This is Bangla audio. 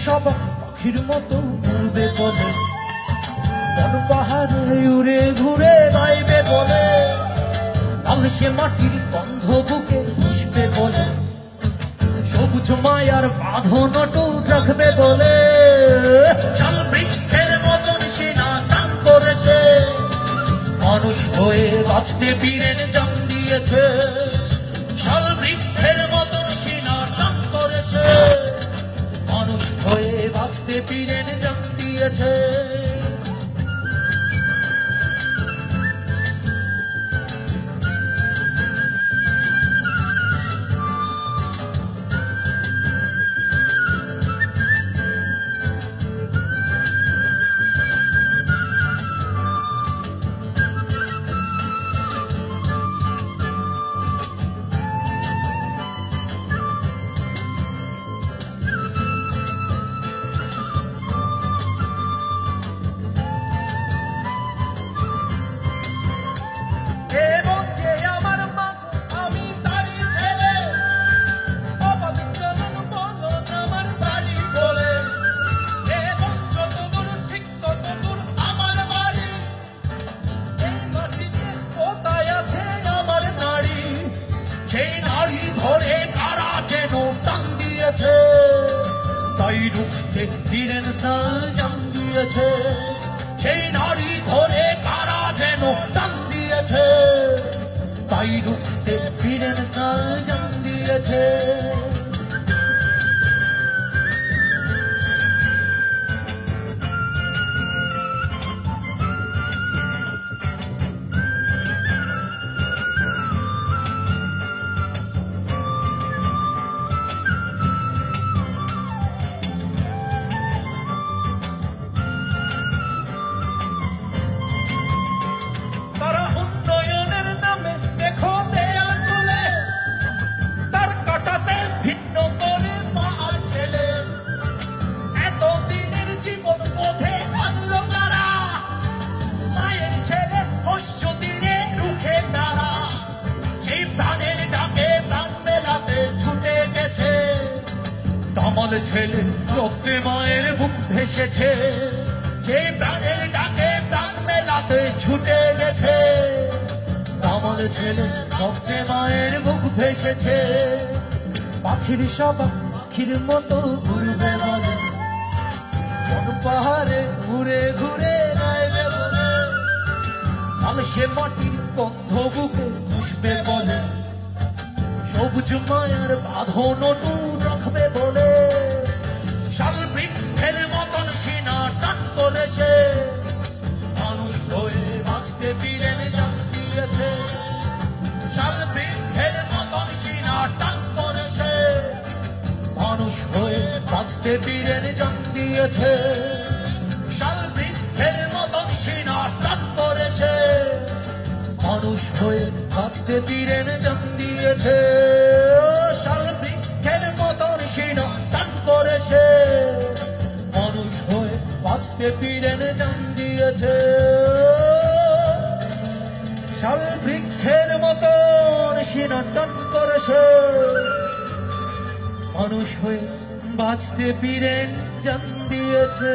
সব পাখির মতো উড়বে বলে, বন পাহাড়ে উড়ে ঘুরে গাইবে বলে, লালসে মাটির গন্ধ বুকে পুষবে বলে, সবুজ মায়ার বাঁধন টুট রাখবে বলে। শাল বৃক্ষের মতন সিনা টান করেছে, মানুষ হয়ে বাঁচতে বীরের জান দিয়েছে। শাল বৃক্ষের মতন সিনা টান করেছে, মানুষ হয়ে বাঁচতে বীরের জান দিয়েছে। সেই নারী ধরে কারা যেন টান দিয়েছে, তাই রুখতে বীরের জান দিয়েছে। সেই নারী ধরে কারা যেন টান দিয়েছে, তাই রুখতে বীরের জান দিয়েছে। কামাল ছেলে রক্তে মায়ের বুক ভেসেছে, সেই প্রাণের ডাকে প্রাণ মেলাতে ছুটে গেছে। কামাল ছেলে রক্তে মায়ের বুক ভেসেছে, পাখির সব পাখির মতো ঘুরবে বলে, বন পাহাড়ে ঘুরে ঘুরে গাইবে বলে, লালসে মাটির গন্ধ বুকে পুষবে বলে, সবুজ মায়ার বাঁধন টুট রাখবে বলে। শাল বৃক্ষের মতন সিনা টান করেছে, মানুষ হয়ে বাঁচতে বীরের জান দিয়েছে। শাল বৃক্ষের মতন সিনা টান করেছে, মানুষ হয়ে বাঁচতে বীরের জান দিয়েছে। শাল বৃক্ষের মতন সিনা টান করেছে, মানুষ হয়ে বাঁচতে বীরের জান দিয়েছে। শাল বৃক্ষের মতন সিনা টান করেছে, মানুষ হয়ে বাঁচতে বীরের জান দিয়েছে। শাল বৃক্ষের মতন সিনা টান করেছে, মানুষ হয়ে বাঁচতে বীরের জান দিয়েছে।